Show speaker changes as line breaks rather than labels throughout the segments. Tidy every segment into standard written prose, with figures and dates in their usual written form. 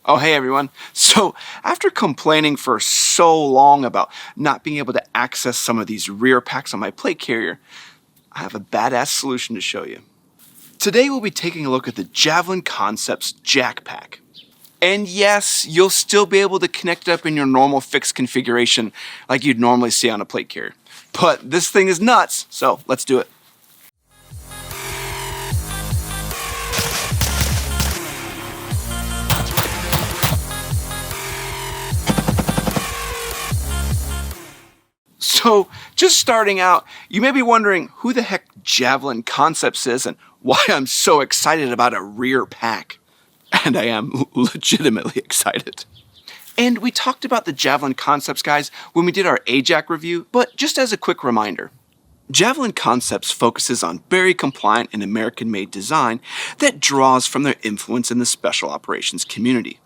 Oh, hey everyone. So, after complaining for so long about not being able to access some of these rear packs on my plate carrier, I have a badass solution to show you. Today we'll be taking a look at the Javlin Concepts Jac Pack. And yes, you'll still be able to connect it up in your normal fixed configuration like you'd normally see on a plate carrier. But this thing is nuts, so let's do it. So, just starting out, you may be wondering who the heck Javlin Concepts is and why I'm so excited about a rear pack. And I am legitimately excited. And we talked about the Javlin Concepts guys when we did our A-Jac review, but just as a quick reminder, Javlin Concepts focuses on very compliant and American-made design that draws from their influence in the special operations community.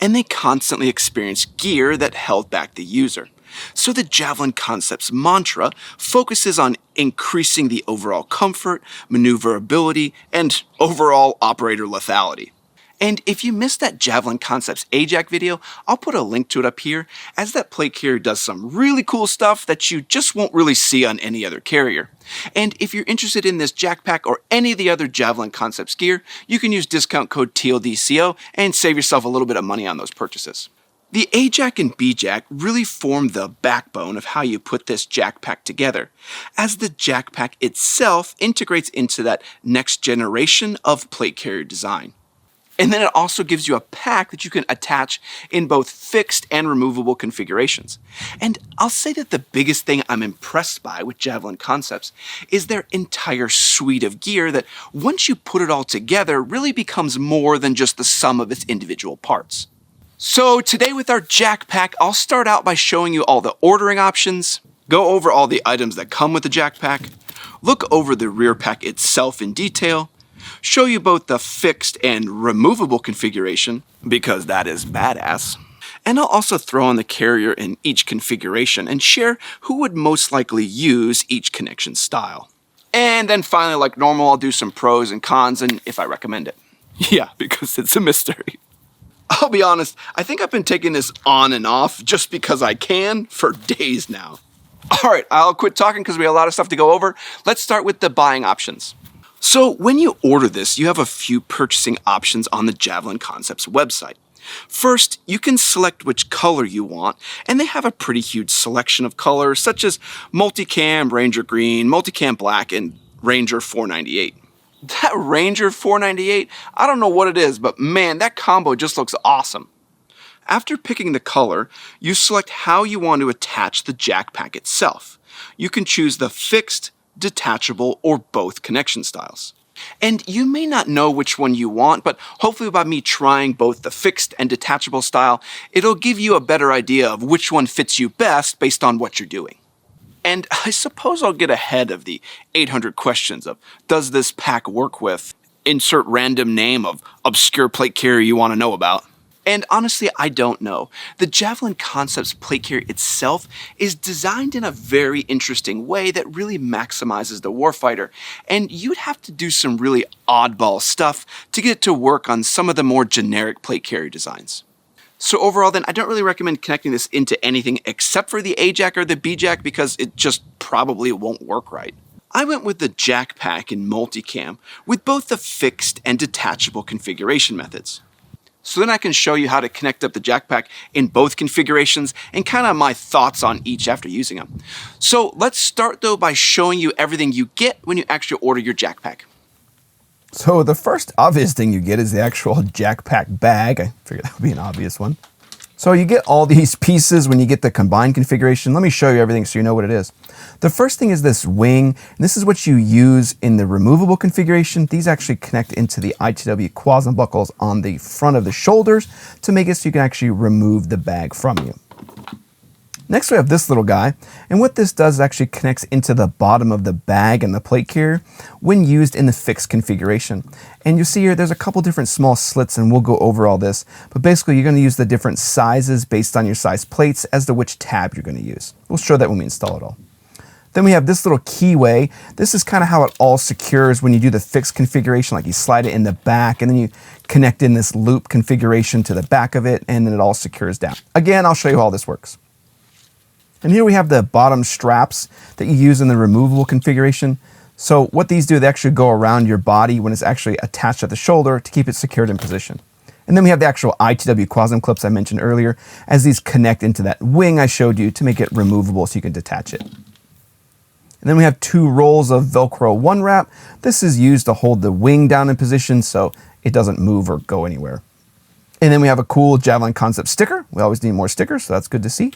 And they constantly experienced gear that held back the user. So the Javlin Concepts mantra focuses on increasing the overall comfort, maneuverability, and overall operator lethality. And if you missed that Javlin Concepts A-Jac video, I'll put a link to it up here, as that plate carrier does some really cool stuff that you just won't really see on any other carrier. And if you're interested in this Jac Pack or any of the other Javlin Concepts gear, you can use discount code TLDCO and save yourself a little bit of money on those purchases. The A-Jac and B-Jac really form the backbone of how you put this Jac Pack together, as the Jac Pack itself integrates into that next generation of plate carrier design. And then it also gives you a pack that you can attach in both fixed and removable configurations. And I'll say that the biggest thing I'm impressed by with Javlin Concepts is their entire suite of gear that, once you put it all together, really becomes more than just the sum of its individual parts. So today with our Jac Pack, I'll start out by showing you all the ordering options, go over all the items that come with the Jac Pack, look over the rear pack itself in detail, show you both the fixed and removable configuration, because that is badass, and I'll also throw on the carrier in each configuration and share who would most likely use each connection style. And then finally, like normal, I'll do some pros and cons and if I recommend it. Yeah, because it's a mystery. I'll be honest, I think I've been taking this on and off just because I can for days now. Alright, I'll quit talking because we have a lot of stuff to go over. Let's start with the buying options. So when you order this, you have a few purchasing options on the Javlin Concepts website. First, you can select which color you want, and they have a pretty huge selection of colors such as Multicam, Ranger Green, Multicam Black, and Ranger 498. That Ranger 498, I don't know what it is, but man, that combo just looks awesome. After picking the color, you select how you want to attach the Jac Pack itself. You can choose the fixed, detachable, or both connection styles. And you may not know which one you want, but hopefully by me trying both the fixed and detachable style, it'll give you a better idea of which one fits you best based on what you're doing. And I suppose I'll get ahead of the 800 questions of, does this pack work with, insert random name of obscure plate carrier you want to know about. And honestly, I don't know. The Javlin Concepts plate carrier itself is designed in a very interesting way that really maximizes the warfighter, and you'd have to do some really oddball stuff to get it to work on some of the more generic plate carrier designs. So overall then, I don't really recommend connecting this into anything except for the A-Jac or the B-Jac because it just probably won't work right. I went with the Jac Pack in multicam with both the fixed and detachable configuration methods. So then I can show you how to connect up the Jac Pack in both configurations and kind of my thoughts on each after using them. So let's start though by showing you everything you get when you actually order your Jac Pack.
So the first obvious thing you get is the actual Jac Pack bag. I figured that would be an obvious one. So you get all these pieces when you get the combined configuration. Let me show you everything so you know what it is. The first thing is this wing, and this is what you use in the removable configuration. These actually connect into the ITW quads and buckles on the front of the shoulders to make it so you can actually remove the bag from you. Next we have this little guy, and what this does is actually connects into the bottom of the bag and the plate carrier when used in the fixed configuration. And you see here there's a couple different small slits, and we'll go over all this, but basically you're going to use the different sizes based on your size plates as to which tab you're going to use. We'll show that when we install it all. Then we have this little keyway. This is kind of how it all secures when you do the fixed configuration, like you slide it in the back and then you connect in this loop configuration to the back of it and then it all secures down. Again, I'll show you how all this works. And here we have the bottom straps that you use in the removable configuration. So what these do, they actually go around your body when it's actually attached at the shoulder to keep it secured in position. And then we have the actual ITW Quasm clips I mentioned earlier, as these connect into that wing I showed you to make it removable so you can detach it. And then we have 2 rolls of Velcro one wrap. This is used to hold the wing down in position so it doesn't move or go anywhere. And then we have a cool Javlin Concepts sticker. We always need more stickers, so that's good to see.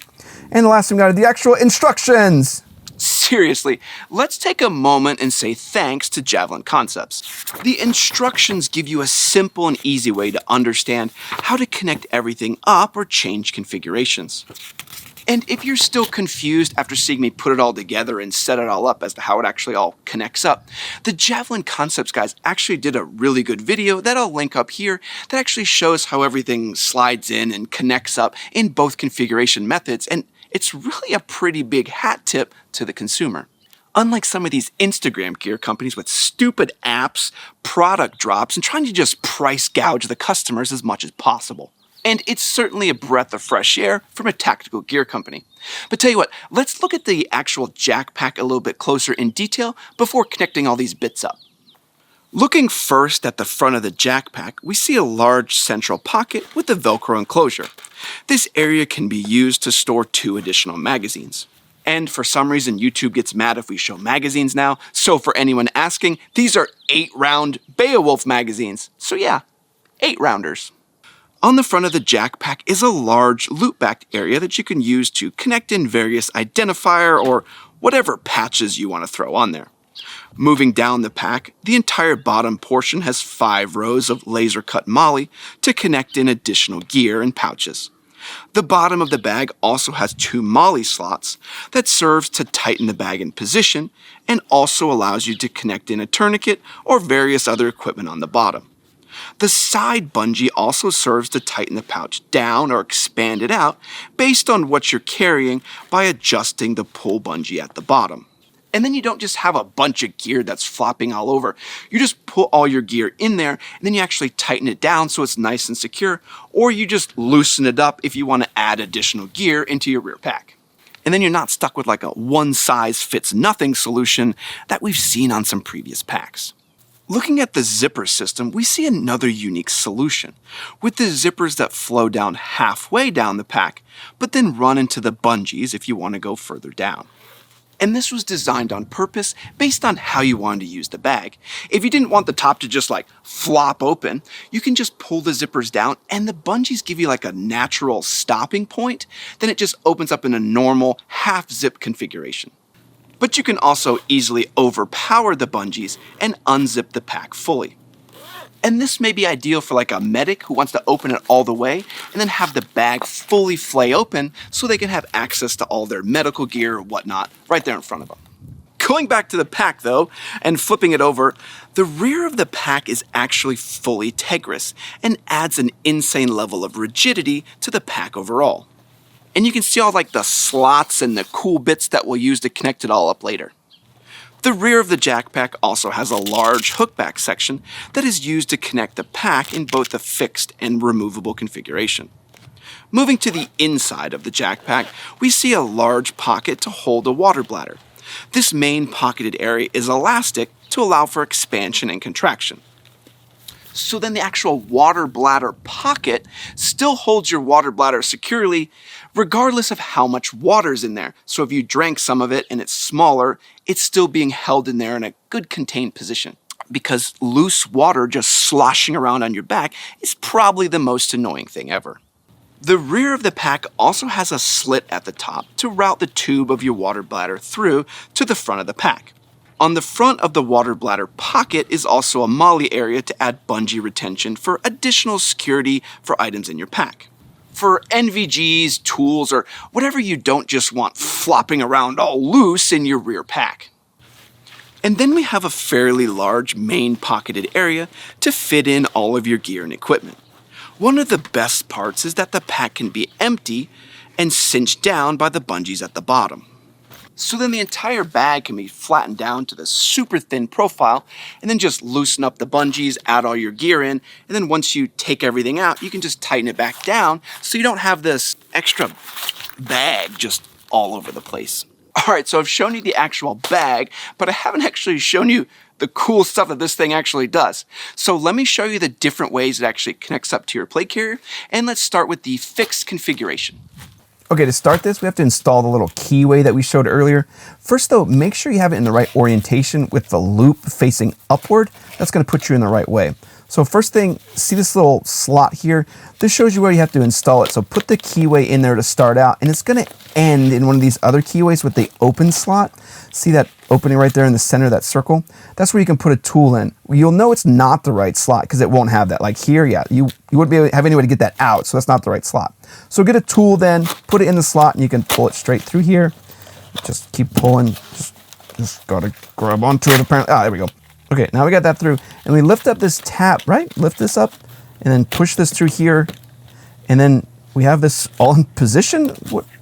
And the last thing we got are the actual instructions.
Seriously, let's take a moment and say thanks to Javlin Concepts. The instructions give you a simple and easy way to understand how to connect everything up or change configurations. And if you're still confused after seeing me put it all together and set it all up as to how it actually all connects up, the Javlin Concepts guys actually did a really good video that I'll link up here that actually shows how everything slides in and connects up in both configuration methods, and it's really a pretty big hat tip to the consumer. Unlike some of these Instagram gear companies with stupid apps, product drops, and trying to just price gouge the customers as much as possible. And it's certainly a breath of fresh air from a tactical gear company. But tell you what, let's look at the actual Jackpack a little bit closer in detail before connecting all these bits up. Looking first at the front of the Jackpack, we see a large central pocket with a Velcro enclosure. This area can be used to store 2 additional magazines. And for some reason, YouTube gets mad if we show magazines now, so for anyone asking, these are 8-round Beowulf magazines. So yeah, 8-rounders. On the front of the Jackpack is a large loop-backed area that you can use to connect in various identifier or whatever patches you want to throw on there. Moving down the pack, the entire bottom portion has 5 rows of laser-cut molle to connect in additional gear and pouches. The bottom of the bag also has 2 molle slots that serves to tighten the bag in position and also allows you to connect in a tourniquet or various other equipment on the bottom. The side bungee also serves to tighten the pouch down or expand it out based on what you're carrying by adjusting the pull bungee at the bottom. And then you don't just have a bunch of gear that's flopping all over. You just put all your gear in there and then you actually tighten it down so it's nice and secure, or you just loosen it up if you want to add additional gear into your rear pack. And then you're not stuck with like a one-size-fits-nothing solution that we've seen on some previous packs. Looking at the zipper system, we see another unique solution, with the zippers that flow down halfway down the pack, but then run into the bungees if you want to go further down. And this was designed on purpose based on how you wanted to use the bag. If you didn't want the top to just like flop open, you can just pull the zippers down and the bungees give you like a natural stopping point. Then it just opens up in a normal half zip configuration. But you can also easily overpower the bungees and unzip the pack fully. And this may be ideal for like a medic who wants to open it all the way and then have the bag fully flay open so they can have access to all their medical gear or whatnot right there in front of them. Going back to the pack though, and flipping it over, the rear of the pack is actually fully tegrous and adds an insane level of rigidity to the pack overall. And you can see all like the slots and the cool bits that we'll use to connect it all up later. The rear of the Jackpack also has a large hookback section that is used to connect the pack in both the fixed and removable configuration. Moving to the inside of the Jackpack, we see a large pocket to hold a water bladder. This main pocketed area is elastic to allow for expansion and contraction. So then the actual water bladder pocket still holds your water bladder securely regardless of how much water's in there. So if you drank some of it and it's smaller, it's still being held in there in a good contained position. Because loose water just sloshing around on your back is probably the most annoying thing ever. The rear of the pack also has a slit at the top to route the tube of your water bladder through to the front of the pack. On the front of the water bladder pocket is also a molle area to add bungee retention for additional security for items in your pack. For NVGs, tools, or whatever you don't just want flopping around all loose in your rear pack. And then we have a fairly large main pocketed area to fit in all of your gear and equipment. One of the best parts is that the pack can be empty and cinched down by the bungees at the bottom. So then the entire bag can be flattened down to the super thin profile, and then just loosen up the bungees, add all your gear in, and then once you take everything out, you can just tighten it back down so you don't have this extra bag just all over the place. All right, so I've shown you the actual bag, but I haven't actually shown you the cool stuff that this thing actually does. So let me show you the different ways it actually connects up to your plate carrier, and let's start with the fixed configuration.
Okay, to start this, we have to install the little keyway that we showed earlier. First though, make sure you have it in the right orientation with the loop facing upward. That's gonna put you in the right way. So first thing, see this little slot here? This shows you where you have to install it. So put the keyway in there to start out, and it's gonna end in one of these other keyways with the open slot. See that opening right there in the center of that circle? That's where you can put a tool in. You'll know it's not the right slot because it won't have that. Like here, yeah, you wouldn't be able to have any way to get that out, so that's not the right slot. So get a tool then, put it in the slot, and you can pull it straight through here. Just keep pulling, just gotta grab onto it apparently. Ah, there we go. Okay, now we got that through, and we lift up this tab, right? Lift this up, and then push this through here, and then we have this all in position.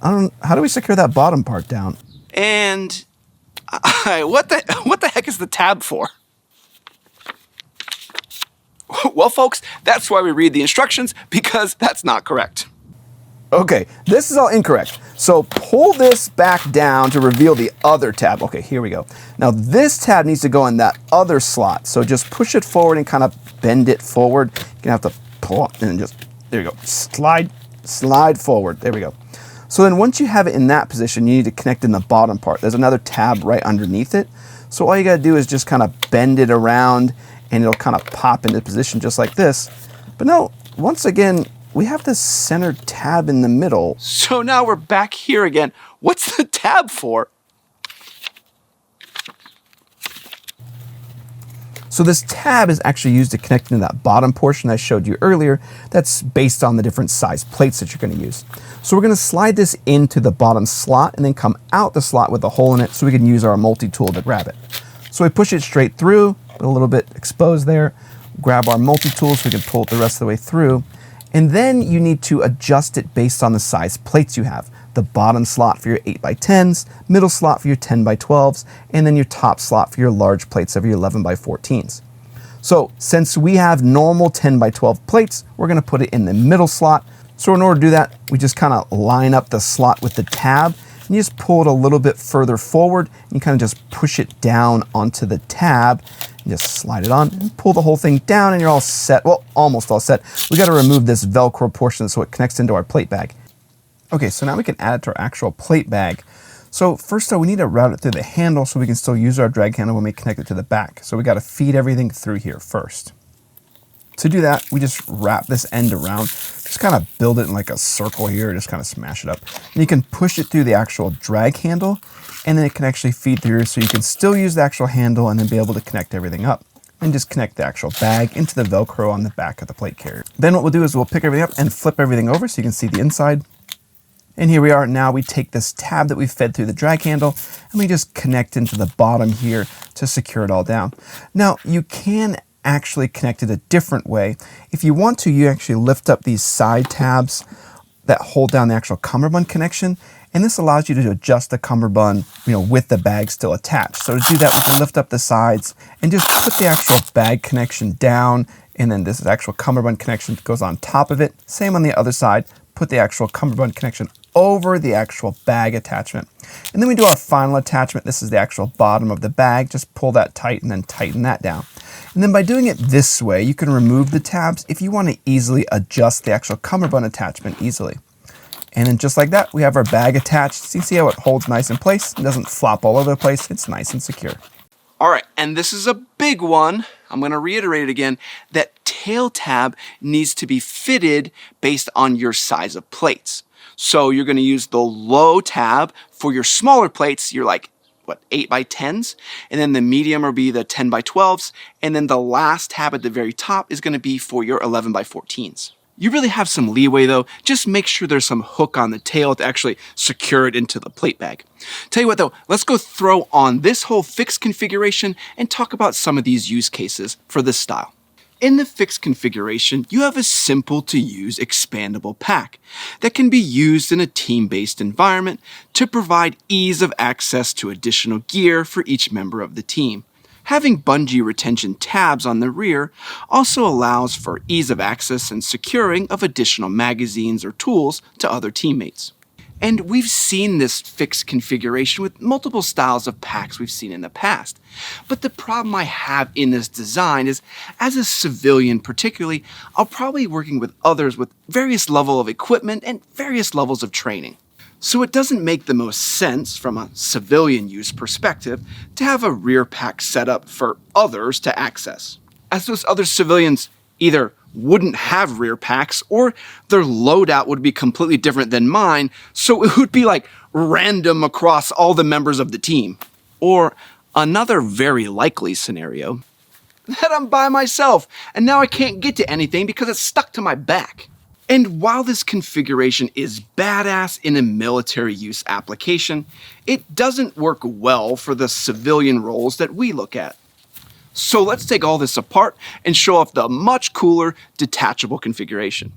How do we secure that bottom part down?
And what the heck is the tab for? Well, folks, that's why we read the instructions, because that's not correct.
Okay, this is all incorrect. So pull this back down to reveal the other tab. Okay, here we go. Now this tab needs to go in that other slot. So just push it forward and kind of bend it forward. You're gonna have to pull up and just, there you go, slide forward. There we go. So then once you have it in that position, you need to connect in the bottom part. There's another tab right underneath it. So all you gotta do is just kind of bend it around and it'll kind of pop into position just like this. But no, once again, we have this center tab in the middle.
So now we're back here again. What's the tab for?
So this tab is actually used to connect into that bottom portion I showed you earlier. That's based on the different size plates that you're going to use. So we're going to slide this into the bottom slot and then come out the slot with a hole in it so we can use our multi-tool to grab it. So we push it straight through, a little bit exposed there, grab our multi-tool so we can pull it the rest of the way through. And then you need to adjust it based on the size plates you have. The bottom slot for your 8x10s, middle slot for your 10x12s, and then your top slot for your large plates of your 11x14s. So since we have normal 10x12 plates, we're gonna put it in the middle slot. So in order to do that, we just kind of line up the slot with the tab, and you just pull it a little bit further forward, and you kind of just push it down onto the tab, and just slide it on, and pull the whole thing down, and you're all set. Well, almost all set. We gotta remove this Velcro portion so it connects into our plate bag. Okay, so now we can add it to our actual plate bag. So first though, we need to route it through the handle so we can still use our drag handle when we connect it to the back. So we gotta feed everything through here first. To do that, we just wrap this end around, just kind of build it in like a circle here, just kind of smash it up. And you can push it through the actual drag handle, and then it can actually feed through, so you can still use the actual handle and then be able to connect everything up. And just connect the actual bag into the Velcro on the back of the plate carrier. Then what we'll do is we'll pick everything up and flip everything over so you can see the inside. And here we are. Now we take this tab that we fed through the drag handle and we just connect into the bottom here to secure it all down. Now you can actually connect it a different way. If you want to, you actually lift up these side tabs that hold down the actual cummerbund connection. And this allows you to adjust the cummerbund, with the bag still attached. So to do that, we can lift up the sides and just put the actual bag connection down. And then this actual cummerbund connection goes on top of it. Same on the other side, put the actual cummerbund connection over the actual bag attachment. And then we do our final attachment. This is the actual bottom of the bag. Just pull that tight and then tighten that down. And then by doing it this way, you can remove the tabs if you want to easily adjust the actual cummerbund attachment easily. And then just like that, we have our bag attached. So you see how it holds nice in place. It doesn't flop all over the place. It's nice and secure.
All right, and this is a big one. I'm gonna reiterate it again. That tail tab needs to be fitted based on your size of plates. So you're gonna use the low tab for your smaller plates. You're like, 8x10s, and then the medium will be the 10x12s, and then the last tab at the very top is gonna be for your 11x14s. You really have some leeway though. Just make sure there's some hook on the tail to actually secure it into the plate bag. Tell you what though, let's go throw on this whole fixed configuration and talk about some of these use cases for this style. In the fixed configuration, you have a simple to use expandable pack that can be used in a team-based environment to provide ease of access to additional gear for each member of the team. Having bungee retention tabs on the rear also allows for ease of access and securing of additional magazines or tools to other teammates. And we've seen this fixed configuration with multiple styles of packs we've seen in the past. But the problem I have in this design is, as a civilian particularly, I'll probably be working with others with various levels of equipment and various levels of training. So it doesn't make the most sense from a civilian use perspective to have a rear pack set up for others to access, as those other civilians either wouldn't have rear packs or their loadout would be completely different than mine, so it would be like random across all the members of the team. Or another very likely scenario, that I'm by myself and now I can't get to anything because it's stuck to my back. And while this configuration is badass in a military use application, it doesn't work well for the civilian roles that we look at. So let's take all this apart and show off the much cooler detachable configuration.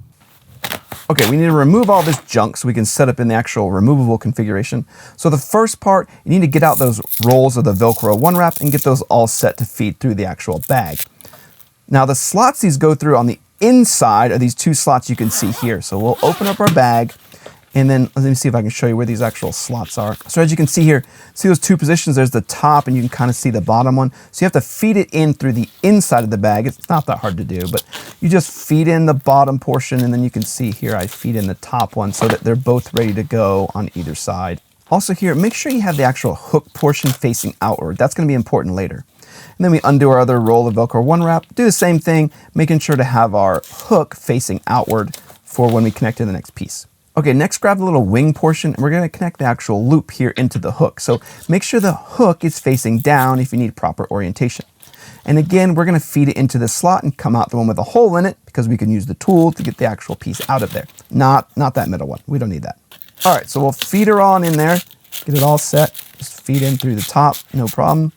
Okay, we need to remove all this junk so we can set up in the actual removable configuration. So the first part, you need to get out those rolls of the Velcro one wrap and get those all set to feed through the actual bag. Now the slots these go through on the inside are these two slots you can see here. So we'll open up our bag, and then let me see if I can show you where these actual slots are. So as you can see here, see those two positions? There's the top and you can kind of see the bottom one. So you have to feed it in through the inside of the bag. It's not that hard to do, but you just feed in the bottom portion, and then you can see here I feed in the top one so that they're both ready to go on either side. Also here, make sure you have the actual hook portion facing outward. That's going to be important later. And then we undo our other roll of Velcro one wrap, do the same thing, making sure to have our hook facing outward for when we connect to the next piece. Okay, next grab the little wing portion, and we're going to connect the actual loop here into the hook. So make sure the hook is facing down if you need proper orientation. And again, we're going to feed it into the slot and come out the one with a hole in it because we can use the tool to get the actual piece out of there. Not that middle one. We don't need that. All right, so we'll feed her on in there, get it all set. Just feed in through the top, no problem.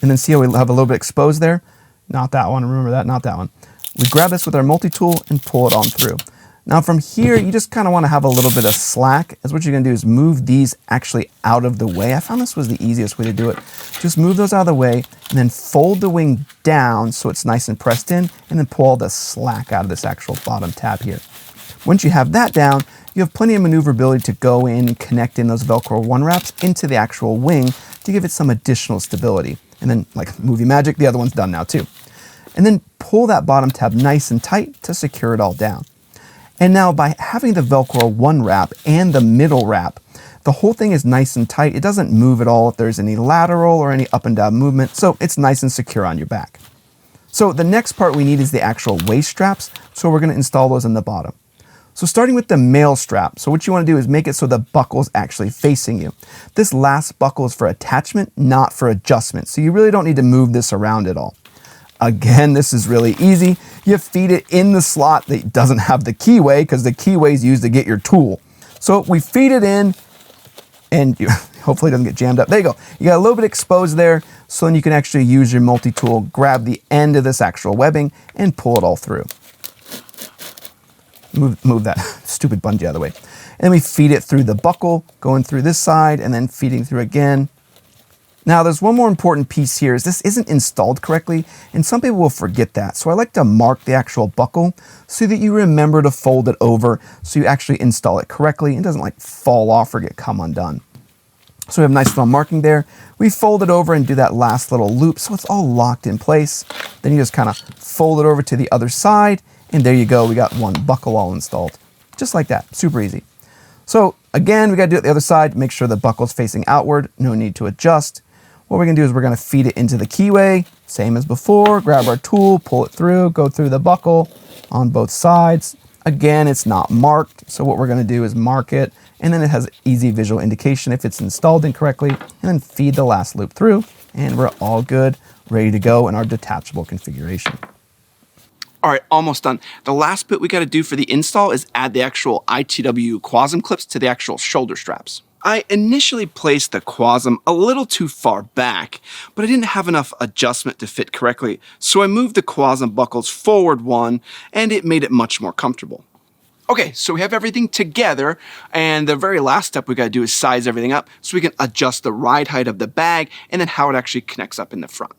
And then see how we have a little bit exposed there? Not that one, remember that, not that one. We grab this with our multi-tool and pull it on through. Now from here, you just kind of want to have a little bit of slack, as what you're going to do is move these actually out of the way. I found this was the easiest way to do it. Just move those out of the way and then fold the wing down so it's nice and pressed in, and then pull all the slack out of this actual bottom tab here. Once you have that down, you have plenty of maneuverability to go in and connect in those Velcro one wraps into the actual wing to give it some additional stability. And then, like movie magic, the other one's done now too. And then pull that bottom tab nice and tight to secure it all down. And now by having the Velcro one wrap and the middle wrap, the whole thing is nice and tight. It doesn't move at all if there's any lateral or any up and down movement, so it's nice and secure on your back. So the next part we need is the actual waist straps, so we're going to install those in the bottom. So starting with the male strap, so what you want to do is make it so the buckle is actually facing you. This last buckle is for attachment, not for adjustment, so you really don't need to move this around at all. Again, this is really easy. You feed it in the slot that doesn't have the keyway, because the keyway is used to get your tool. So we feed it in, and hopefully it doesn't get jammed up. There you go. You got a little bit exposed there, so then you can actually use your multi-tool, grab the end of this actual webbing, and pull it all through. Move that stupid bungee out of the way. And then we feed it through the buckle, going through this side, and then feeding through again. Now there's one more important piece here, is this isn't installed correctly, and some people will forget that. So I like to mark the actual buckle so that you remember to fold it over so you actually install it correctly and doesn't like fall off or come undone. So we have a nice little marking there. We fold it over and do that last little loop so it's all locked in place. Then you just kind of fold it over to the other side, and there you go, we got one buckle all installed. Just like that, super easy. So again, we got to do it the other side, make sure the buckle's facing outward, no need to adjust. What we're going to do is we're going to feed it into the keyway, same as before, grab our tool, pull it through, go through the buckle on both sides. Again, it's not marked, so what we're going to do is mark it, and then it has easy visual indication if it's installed incorrectly, and then feed the last loop through, and we're all good, ready to go in our detachable configuration.
All right, almost done. The last bit we got to do for the install is add the actual ITW Quasm clips to the actual shoulder straps. I initially placed the Quasm a little too far back, but I didn't have enough adjustment to fit correctly, so I moved the Quasm buckles forward one, and it made it much more comfortable. Okay, so we have everything together, and the very last step we gotta do is size everything up so we can adjust the ride height of the bag and then how it actually connects up in the front.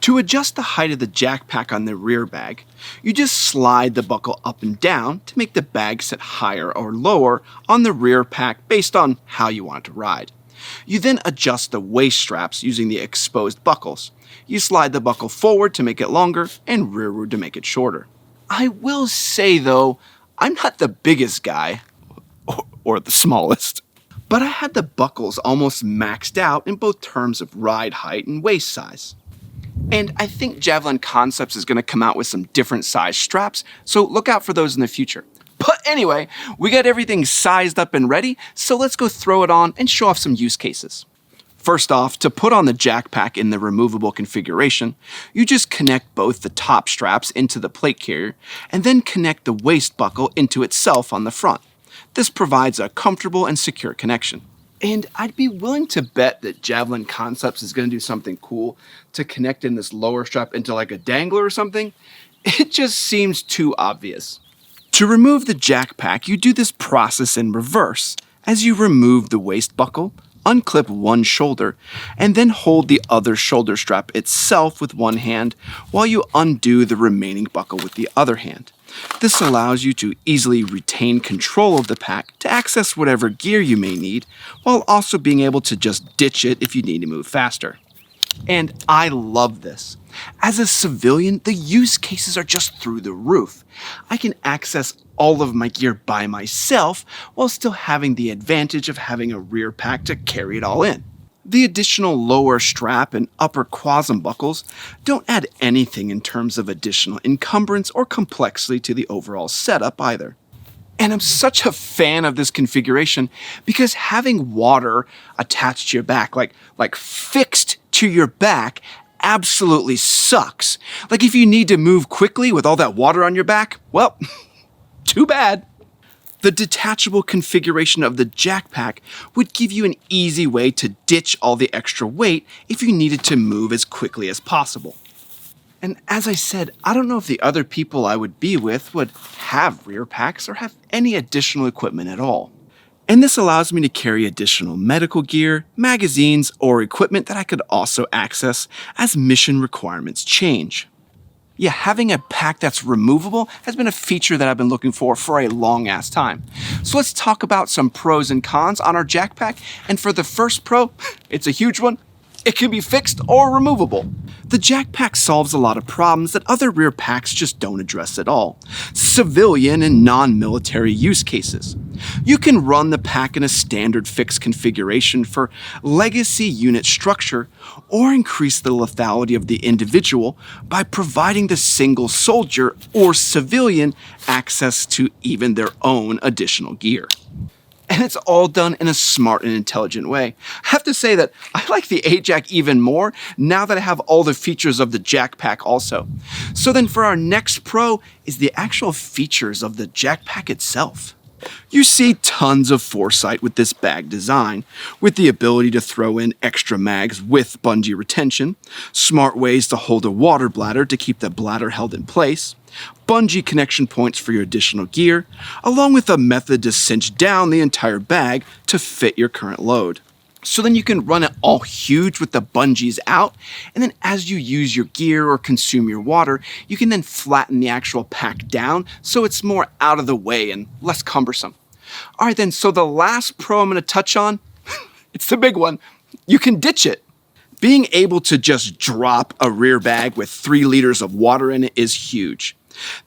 To adjust the height of the Jackpack on the rear bag, you just slide the buckle up and down to make the bag sit higher or lower on the rear pack based on how you want it to ride. You then adjust the waist straps using the exposed buckles. You slide the buckle forward to make it longer and rearward to make it shorter. I will say though, I'm not the biggest guy, or the smallest, but I had the buckles almost maxed out in both terms of ride height and waist size. And I think Javlin Concepts is going to come out with some different size straps, so look out for those in the future. But anyway, we got everything sized up and ready, so let's go throw it on and show off some use cases. First off, to put on the Jackpack in the removable configuration, you just connect both the top straps into the plate carrier and then connect the waist buckle into itself on the front. This provides a comfortable and secure connection. And I'd be willing to bet that Javlin Concepts is going to do something cool to connect in this lower strap into like a dangler or something. It just seems too obvious. To remove the Jackpack, you do this process in reverse as you remove the waist buckle, unclip one shoulder, and then hold the other shoulder strap itself with one hand while you undo the remaining buckle with the other hand. This allows you to easily retain control of the pack to access whatever gear you may need, while also being able to just ditch it if you need to move faster. And I love this. As a civilian, the use cases are just through the roof. I can access all of my gear by myself while still having the advantage of having a rear pack to carry it all in. The additional lower strap and upper Quasm buckles don't add anything in terms of additional encumbrance or complexity to the overall setup either. And I'm such a fan of this configuration because having water attached to your back, like fixed to your back, absolutely sucks. Like if you need to move quickly with all that water on your back, well, too bad. The detachable configuration of the Jackpack would give you an easy way to ditch all the extra weight if you needed to move as quickly as possible. And as I said, I don't know if the other people I would be with would have rear packs or have any additional equipment at all. And this allows me to carry additional medical gear, magazines, or equipment that I could also access as mission requirements change. Yeah, having a pack that's removable has been a feature that I've been looking for a long ass time. So let's talk about some pros and cons on our Jackpack. And for the first pro, it's a huge one. It can be fixed or removable. The Jackpack solves a lot of problems that other rear packs just don't address at all. Civilian and non-military use cases. You can run the pack in a standard fixed configuration for legacy unit structure or increase the lethality of the individual by providing the single soldier or civilian access to even their own additional gear. And it's all done in a smart and intelligent way. I have to say that I like the A-Jac even more now that I have all the features of the Jackpack also. So then for our next pro is the actual features of the Jackpack itself. You see tons of foresight with this bag design, with the ability to throw in extra mags with bungee retention, smart ways to hold a water bladder to keep the bladder held in place, bungee connection points for your additional gear, along with a method to cinch down the entire bag to fit your current load. So then you can run it all huge with the bungees out, and then as you use your gear or consume your water, you can then flatten the actual pack down so it's more out of the way and less cumbersome. Alright then, so the last pro I'm going to touch on, it's the big one. You can ditch it. Being able to just drop a rear bag with 3 liters of water in it is huge.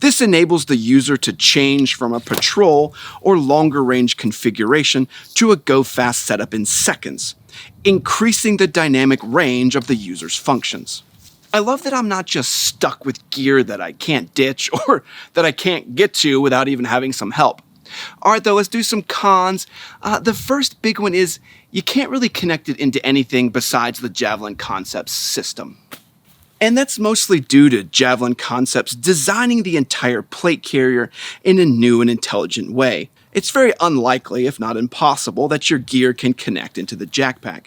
This enables the user to change from a patrol or longer range configuration to a go-fast setup in seconds, increasing the dynamic range of the user's functions. I love that I'm not just stuck with gear that I can't ditch or that I can't get to without even having some help. Alright though, let's do some cons. The first big one is you can't really connect it into anything besides the Javlin Concepts system. And that's mostly due to Javlin Concepts designing the entire plate carrier in a new and intelligent way. It's very unlikely, if not impossible, that your gear can connect into the Jackpack.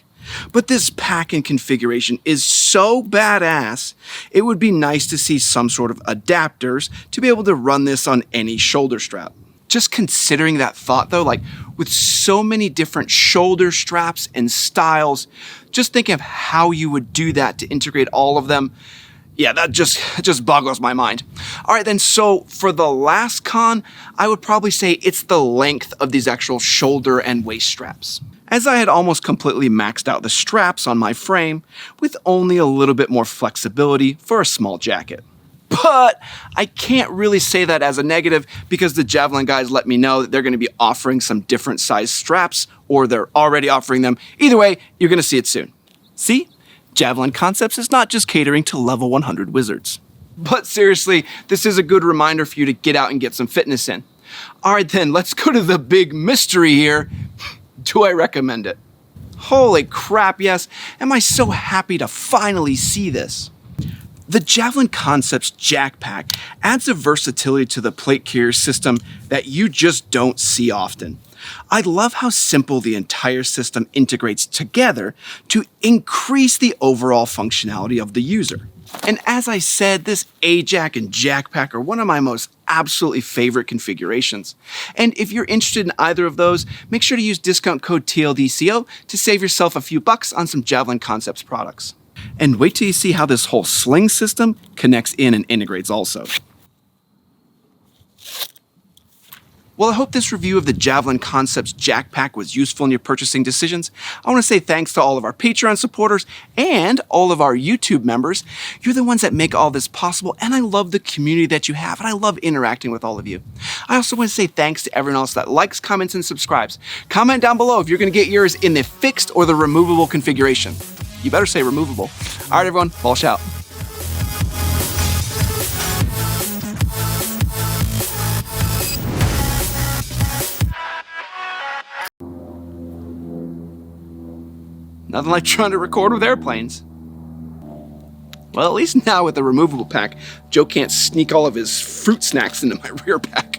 But this pack and configuration is so badass, it would be nice to see some sort of adapters to be able to run this on any shoulder strap. Just considering that thought though, like with so many different shoulder straps and styles, just thinking of how you would do that to integrate all of them, yeah, that just boggles my mind. All right then, so for the last con, I would probably say it's the length of these actual shoulder and waist straps. As I had almost completely maxed out the straps on my frame, with only a little bit more flexibility for a small jacket. But I can't really say that as a negative because the Javlin guys let me know that they're going to be offering some different size straps, or they're already offering them. Either way, you're going to see it soon. See? Javlin Concepts is not just catering to level 100 wizards. But seriously, this is a good reminder for you to get out and get some fitness in. All right then, let's go to the big mystery here. Do I recommend it? Holy crap, yes. Am I so happy to finally see this. The Javlin Concepts Jac Pack adds a versatility to the plate carrier system that you just don't see often. I love how simple the entire system integrates together to increase the overall functionality of the user. And as I said, this A-Jac and Jackpack are one of my most absolutely favorite configurations. And if you're interested in either of those, make sure to use discount code TLDCO to save yourself a few bucks on some Javlin Concepts products. And wait till you see how this whole sling system connects in and integrates also. Well, I hope this review of the Javlin Concepts Jac Pack was useful in your purchasing decisions. I want to say thanks to all of our Patreon supporters and all of our YouTube members. You're the ones that make all this possible, and I love the community that you have, and I love interacting with all of you. I also want to say thanks to everyone else that likes, comments, and subscribes. Comment down below if you're going to get yours in the fixed or the removable configuration. You better say removable. All right, everyone, Walsh out. Nothing like trying to record with airplanes. Well, at least now with the removable pack, Joe can't sneak all of his fruit snacks into my rear pack.